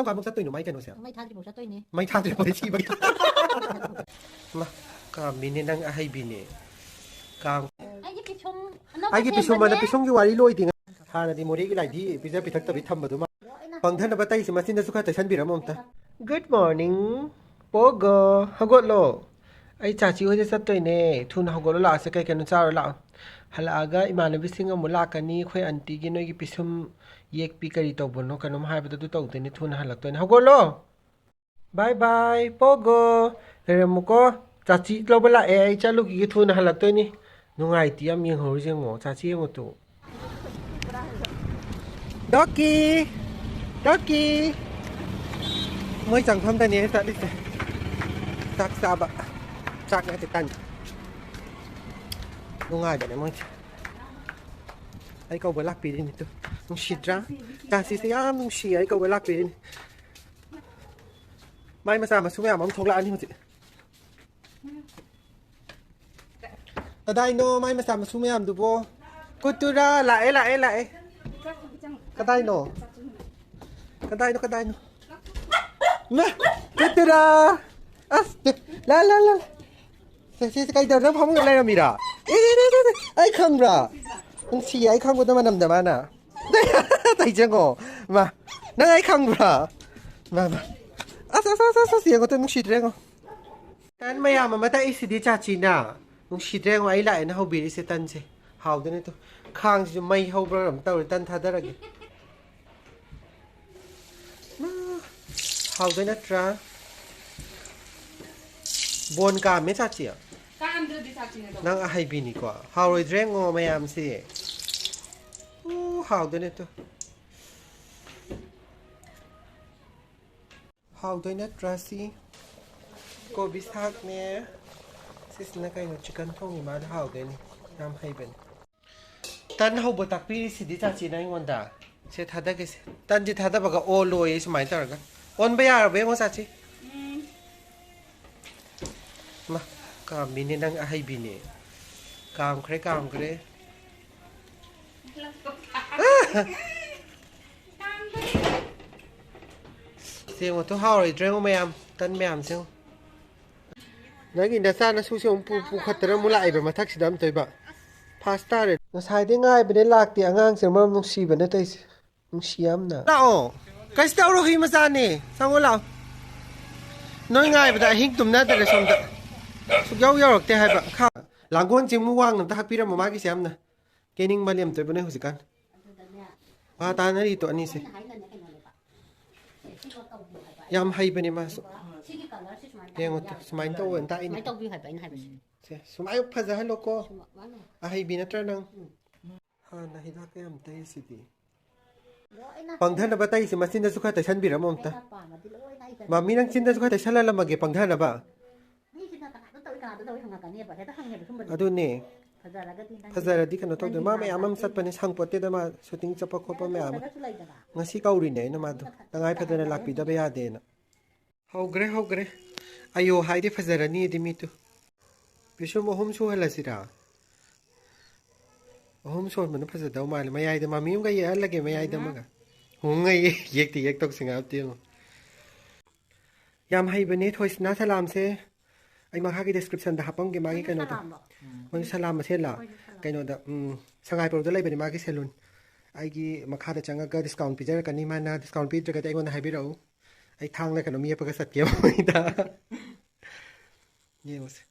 Không có một sát tôi nó mấy cái nó sẽ. Mấy tháng thì một sát tôi nè. Mấy tháng thì một chi vậy. Mà cả mình nên đang hay bị nè. Càng. Ai cái pisum mà nó pisum cái wari lôi thì ha là đi mua đi cái này đi bây giờ bị thắc tập bị thầm mà đúng không? Bằng thân là bắt tay xem mà xin ra suka tại sân bị làm ta. Good morning. Pogo, hagot lo. Ai cha chi hoje sat toi ne thun hagot lo la se kai kan cha la. Halaga imana bisinga mula kani khoi anti gi noi gi pisum yek pi kari to bono kanom hai bada du to te ni thun halak toi hagot lo. Bye bye Pogo. Re muko cha chi lo bala e ai cha lu gi thun halak toi ni. Nungai ti am yeng ho je ngo cha chi ngo tu. Doki. Doki. Mới chẳng thăm tay này hết đi. Chắc sao bạ. Chắc lại tan. Nungai để mới. Ai câu với lắc pin đi tu. Nung shit ra. Ta si am nung shi ai câu với lắc pin. Mai mà sao mà xuống mà thong lại đi một chị. Ở đây no mai mà sao mà xuống em được vô. Cô tu ra lại. Cái đây no. Cái đây no. Nè, cái đó. La. Sẽ cái đó nó không lại làm gì đó. Ai không ra. Anh chị ai không có tao mà nằm đàm à. Tại chưa ngộ. Mà nó ai không ra. Mà. Sao có tao xịt ra không? Anh mày à mà tại xịt đi cha chị nào. Xịt ra ngoài lại nó không bị sẽ tan gì. Hào thế này thôi. Khang chứ mày không ra làm tao để tan thật ra kì. Hào thế nát ra. Buồn cả mấy cha chị à? Nang hay bị nị quá. Hào rồi rèn ngô mày am gì? Hào thế này thôi. Hào thế nát ra gì? Cô biết hát nè. Sis na kayo chicken thong ni mà hào thế này. Nam hay bên. Tan hào bột tạc pi si đi cha chị này ngon đã. Sẽ thà cái tan chỉ thà bạc cái ô lôi ấy mấy tờ cái. On bây giờ bé ngon sao chị? Mà cả mình nên đang hay bị nè. Càng kre. Xem một thứ hao rồi treo mày am, tân mày am xem. Nói cái đó sao nó xui xui pu khát ra mua lại rồi mà thắc sĩ đam tới bạ. Pasta rồi. Nó sai tiếng ngay bên đây lạc tiếng ngang xem mà nung xì bên đây tới nung xì am nè. Nào, cái sao rồi mà sao nè? Sao ngồi nào? Nói ngay bên đây hình tụm nát tới xong đó. Súc yau được thế hay bạ. Khá. Làng quân chim mua quang nằm ta hắc pi ra mà mai cái xem nè. Cái nính mà liềm tới bên đây hồi gì can. Ba ta nó đi tụi anh đi xem. Yam hay bên mà. Yang itu semain tu entah ini. Mấy tàu view hay vậy. Semain apa zah loko. Hay bina terang. Ha, nah hidak yang tay siti. Pangdhan ba tay si masin na suka tay san bira mo ta. Mami nang cinta suka tay sala la magi pangdhan ba. Aduh ni. Fazara di kan tahu ma may amam sat panis hang pote da ma shooting chapa ko pa may am. Ngasi kauri ne na ma do. Tangai pa na lakpi da ba ya de na. How gre. Ayo hai di fazara ni di mi tu. Bisu mo hom su hala sira. Hom so man fazara daw ma may ai da ma mi yung gaya lagi may ai da ma ga. Hungay yek tok singa tiyo. Yam hai bane thoi na salam se. Ay makha ki description da hapang ke magi kano da. Mang salam ma sela. Kano da sangai pro da lai bani magi salon. Ay gi makha da changa ga discount pi jar kani mana discount pi jar ka ai ngon hai bi ro. Ay thang la kano mi pa ka sat ke mo da. Yes.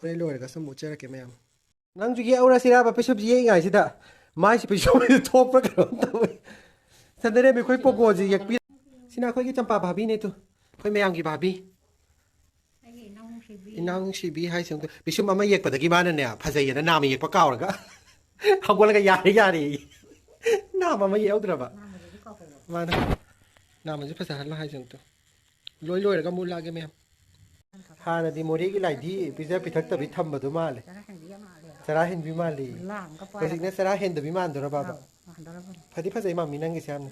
Ore lo ga sam mo jar ke mayam. Nang ju gi aura sira ba pesop ji ngai si da. Mai si pesop top pra ka ta. Sandere mi khoi pogo ji yak pi. Sina khoi ki champa bhabi ne tu. Khoi mayam gi bhabi. Inang si bi hai sung tu. Bisum ama yek pa da gi mana ne phajai na nam yek pa kaw ga. Hagol ga yari. Nam ama yek udra ba. Mana. Nam ji phasa la hai sung tu. Loi ga mu la ge mayam. Ha na di mori gi lai di pizza pi thak ta bi tham ba du ma le. Sara hin bi ma le. Ko sig ne sara hin da bi man do ra ba ba. Phadi phajai ma mi nang gi sam.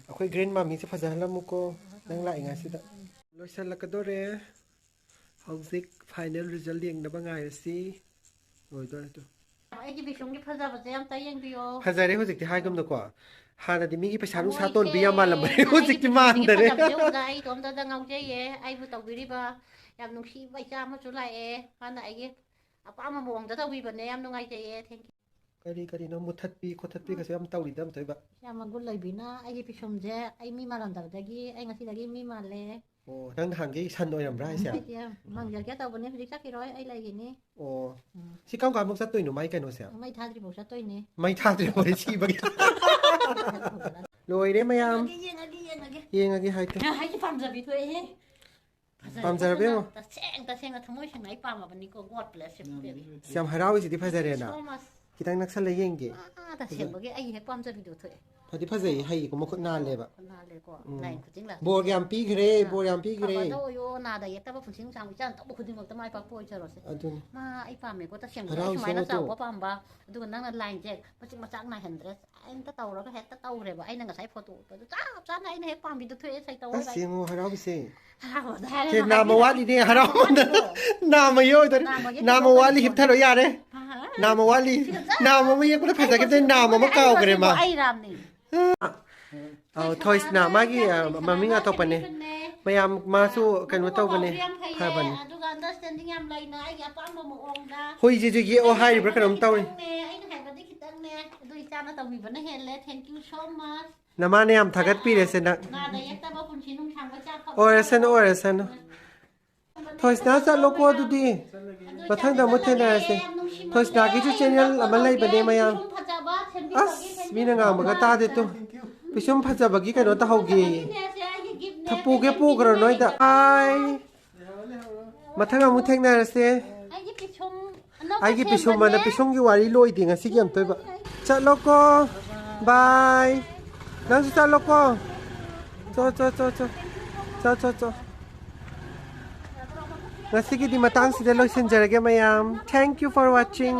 Akhoi green ma mi se phasa la mu ko nang lai nga si da. Loi sal la ka do re. Howzik final result yang na ba nga si. Ngồi đó tu. ꯑꯩꯒꯤ ꯄꯤꯁꯨꯝꯒꯤ ꯐꯖꯕꯁꯦ ꯑꯝꯇ ꯌꯦꯡꯕꯤꯌꯣ ꯐꯖꯔꯦ ꯍꯧꯖꯤꯛꯇꯤ ꯍꯥꯏꯒꯨꯝꯅꯀꯣ ꯍꯥꯟꯅꯗꯤ ꯃꯤꯒꯤ ꯄꯩꯁꯥ ꯅꯨꯡꯁꯥ ꯇꯣꯟꯕꯤ ꯌꯥꯝ ꯃꯥꯜꯂꯝꯕꯅꯦ ꯍꯧꯖꯤꯛꯇꯤ ꯃꯥꯟꯗꯔꯦ ꯑꯩ ꯏꯇꯣꯝꯇꯗ ꯉꯥꯎꯖꯩꯌꯦ ꯑꯩꯕꯨ ꯇꯧꯕꯤꯔꯤꯕ ꯌꯥꯝ ꯅꯨꯡꯁꯤꯕ ꯏꯆꯥ ꯑꯃꯁꯨ ꯂꯥꯛꯑꯦ ꯃꯥꯅ ꯑꯩꯒꯤ ꯑꯄꯥꯝꯕ ꯃꯑꯣꯡꯗ ꯇꯧꯕꯤꯕꯅꯦ ꯌꯥꯝ ꯅꯨꯡꯉꯥꯏꯖꯩꯌꯦ ꯊꯦꯡꯀ꯭ꯌꯨ ꯀꯔꯤꯅꯣ ꯃꯨꯊꯠꯄꯤ ꯈꯣꯠꯊꯠꯄꯤꯒꯁꯨ ꯌꯥꯝ ꯇꯧꯔꯤꯗ ꯑꯝꯇꯣꯏꯕ ꯌꯥꯝ ꯃꯒꯨꯟ ꯂꯩꯕꯤꯅ ꯑꯩꯒꯤ ꯄꯤꯁꯨꯝꯁꯦ ꯑꯩ ꯃꯤ ꯃꯥꯜꯂꯝꯗꯕꯗꯒꯤ ꯑꯩ ꯉꯁꯤꯗꯒꯤ ꯃꯤ ꯃꯥꯜꯂꯦ ꯑꯣ ꯅꯪ ꯅꯍꯥꯟꯒꯩ ꯁꯟ ꯑꯣꯏꯔꯝꯕ꯭ꯔꯥ ꯍꯥꯏꯁꯦ ꯑꯩꯗꯤ ꯃꯪꯖꯒꯦ ꯇꯧꯕꯅꯦ ꯍꯧꯖꯤꯛ ꯆꯠꯈꯤꯔꯣꯏ ꯑꯩ ꯂꯩꯒꯤꯅꯤ ꯑꯣ ꯁꯤ ꯀꯔꯝ ꯀꯥꯟꯃꯨꯛ ꯆꯠꯇꯣꯏꯅꯣ ꯃꯥꯏ ꯀꯩꯅꯣꯁꯦ ꯃꯩ ꯊꯥꯗ꯭ꯔꯤꯐꯥꯎ ꯆꯠꯇꯣꯏꯅꯦ ꯃꯩ ꯊꯥꯗ꯭ꯔꯤꯐꯥꯎ ꯁꯤꯕꯒꯤ ꯂꯣꯏꯔꯦ ꯃꯌꯥꯝ ꯌꯦꯡꯉꯒꯦ ꯍꯥꯏꯇꯦ ꯑꯩꯒꯤ ꯄꯥꯝꯖꯕꯤ ꯊꯣꯛꯑꯦꯍꯦ ꯄꯥꯝꯖꯔꯕ ꯌꯦꯡꯉꯣ ꯇꯁꯦꯡꯅ ꯊꯃꯣꯏ ꯁꯦꯡꯅ ꯑꯩ ꯄꯥꯝꯃꯕꯅꯤꯀꯣ ꯒꯣꯗ ꯕ꯭ꯂꯦꯁ ꯌꯨ ꯌꯥꯝ ꯍꯔꯥꯎꯏꯁꯤꯗꯤ ꯐꯖꯔꯦꯅ ꯁꯣ ꯃꯁ ꯈꯤꯇꯪ ꯅꯛꯁꯜꯂ ꯌꯦꯡꯒꯦ ꯇꯁꯦꯡꯕꯒꯤ ꯑꯩ ꯍꯦꯛ ꯄꯥꯝꯖꯕꯤꯗꯣ ꯊꯣꯛꯑꯦ ꯐꯗꯤ ꯐꯖꯩ ꯍꯩꯀꯣ ꯃꯈꯨꯠ ꯅꯥꯜꯂꯦꯕ ꯅꯥꯜꯂꯦꯀꯣ ꯂꯥꯏꯟ ꯈꯨꯗꯤꯡ ꯕꯣꯔ ꯌꯥꯝ ꯄꯤꯈ꯭ꯔꯦ ꯕꯣꯔ ꯌꯥꯝ ꯄꯤꯈ꯭ꯔꯦ ꯑꯐꯕꯗ ꯑꯣꯏꯌꯣ ꯅꯥꯗ ꯌꯦꯛꯇꯕ ꯄꯨꯟꯁꯤ ꯅꯨꯡꯁꯥꯡ ꯏꯆꯥꯅ ꯇꯧꯕ ꯈꯨꯗꯤꯡꯃꯛꯇ ꯃꯥꯏ ꯄꯥꯛꯄ ꯑꯣꯏꯖꯔꯣꯁꯦ ꯑꯗꯨꯅꯤ ꯃꯥ ꯑꯩ ꯄꯥꯝꯃꯦꯀꯣ ꯇꯁꯦꯡꯕꯒꯤ ꯑꯩ ꯍꯔꯥꯎꯏꯁꯦ ꯁꯨꯃꯥꯏꯅ ꯌꯦꯡꯉꯣ ꯇꯨ ꯆꯥꯎꯕ ꯄꯥꯝꯕ ꯑꯗꯨꯒ ꯅꯪꯅ ꯂꯥꯏꯟꯁꯦ ꯃꯆꯤꯛ ꯃꯆꯥꯛ ꯅꯥꯏꯍꯟꯗ꯭ꯔꯦ ꯑꯝꯇ ꯇꯧꯔꯒ ꯍꯦꯛꯇ ꯇꯧꯔꯦꯕ ꯑꯩꯅ ꯉꯁꯥꯏ ꯐꯣꯇꯣ ꯎꯠꯄꯗꯣ ꯆꯞ ꯆꯥꯅ ꯑꯩꯅ ꯍꯦꯛ ꯄꯥꯝꯕꯤꯗꯣ ꯊꯣꯛꯑꯦ ꯁꯩꯇꯧꯑꯣ ꯑꯁ ꯌꯦꯡꯉꯣ ꯍꯔꯥꯎꯕꯁꯦ ꯁꯦ ꯅꯥꯝꯃ ꯋꯥꯠꯂꯤꯅꯦ ꯍꯔꯥꯎꯃꯟꯗꯅ ꯅꯥꯝꯃ ꯌꯧꯗꯣꯔꯦ ꯅꯥꯝꯃ ꯋꯥꯠꯂꯤ ꯍꯤꯞꯊꯔꯣ ꯌꯥꯔꯦ ꯅꯥꯝꯃ ꯋꯥꯠꯂꯤ ꯅꯥꯝꯃ ꯑꯃ ꯌꯦꯛꯄꯗ ꯐꯖꯈꯤꯕꯗꯩ ꯅꯥꯝꯃ ꯑꯃ ꯀꯥꯎꯈ꯭ꯔꯦ ꯃꯥ ꯑꯩ ꯔꯥꯝꯅꯤ ꯊꯣꯏꯁꯅ ꯃꯥꯒꯤ ꯃꯃꯤꯡ ꯑꯇꯣꯞꯄꯅꯦ ꯃꯌꯥꯝ ꯃꯥꯁꯨ ꯀꯩꯅꯣ ꯇꯧꯕꯅꯦ ꯐꯕꯅꯦ ꯑꯗꯨꯒ ꯑꯟꯗꯔꯁꯇꯦꯟꯗꯤꯡ ꯌꯥꯝ ꯂꯩꯅ ꯑꯩꯒꯤ ꯑꯄꯥꯝꯕ ꯃꯑꯣꯡꯗ ꯍꯨꯏꯁꯤꯁꯨ ꯌꯦꯛꯑꯣ ꯍꯥꯏꯔꯤꯕ꯭ꯔꯥ ꯀꯩꯅꯣꯝ ꯇꯧꯔꯤ ꯑꯩꯅ ꯍꯥꯏꯕꯗꯤ ꯈꯤꯇꯪꯅꯦ ꯑꯗꯨ ꯏꯆꯥꯅ ꯇꯧꯕꯤꯕꯅ ꯍꯦꯜꯂꯦ ꯊꯦꯡꯀ꯭ꯌꯨ ꯁꯣ ꯃꯆ ꯅꯃꯥꯅ ꯌꯥꯝ ꯊꯥꯒꯠꯄꯤꯔꯦꯁꯦ ꯅꯪ ꯅꯥꯗ ꯌꯦꯛꯇꯕ ꯄꯨꯟꯁꯤ ꯅꯨꯡꯁꯥꯡꯕ ꯑꯣꯏꯔꯁꯅꯨ ꯊꯣꯏꯁꯅꯥ ꯆꯠꯂꯣꯀꯣ ꯑꯗꯨꯗꯤ ꯃꯊꯪꯗ ꯑꯃꯨꯛ ꯊꯦꯡꯅꯔꯁꯦ ꯊꯣꯏꯁꯅꯥꯒꯤꯁꯨ ꯆꯦꯅꯦꯜ ꯑꯃ ꯂꯩꯕꯅꯦ ꯃꯌꯥꯝ ꯑꯁ ꯃꯤꯅ ꯉꯥꯡꯕꯒ ꯇꯥꯗꯦ ꯇꯨ ꯄꯤꯁꯨꯝ ꯐꯖꯕꯒꯤ ꯀꯩꯅꯣ ꯇꯧꯍꯧꯒꯦ ꯄꯨꯒꯦ ꯄꯨꯈ꯭ꯔꯣ ꯅꯣꯏꯗ ꯑꯥꯏ ꯃꯊꯪ ꯑꯃꯨꯛ ꯊꯦꯡꯅꯔꯁꯦ ꯑꯩꯒꯤ ꯄꯤꯁꯨꯝ ꯄꯤꯁꯨꯝꯒꯤ ꯋꯥꯔꯤ ꯂꯣꯏꯗꯦ ꯉꯁꯤꯒꯤ ꯑꯝꯇꯣꯏꯕ ꯆꯠꯂꯣꯀꯣ ꯕꯥꯏ ꯅꯪꯁꯨ ꯆꯠꯂꯣꯀꯣ ꯆꯣ ꯉꯁꯤꯒꯤꯗꯤ ꯃꯇꯥꯡꯁꯤꯗ ꯂꯣꯏꯁꯤꯟꯖꯔꯒꯦ ꯃꯌꯥꯝ ꯊꯦꯡꯛ ꯌꯨ ꯐꯣꯔ ꯋꯥꯆꯤꯡ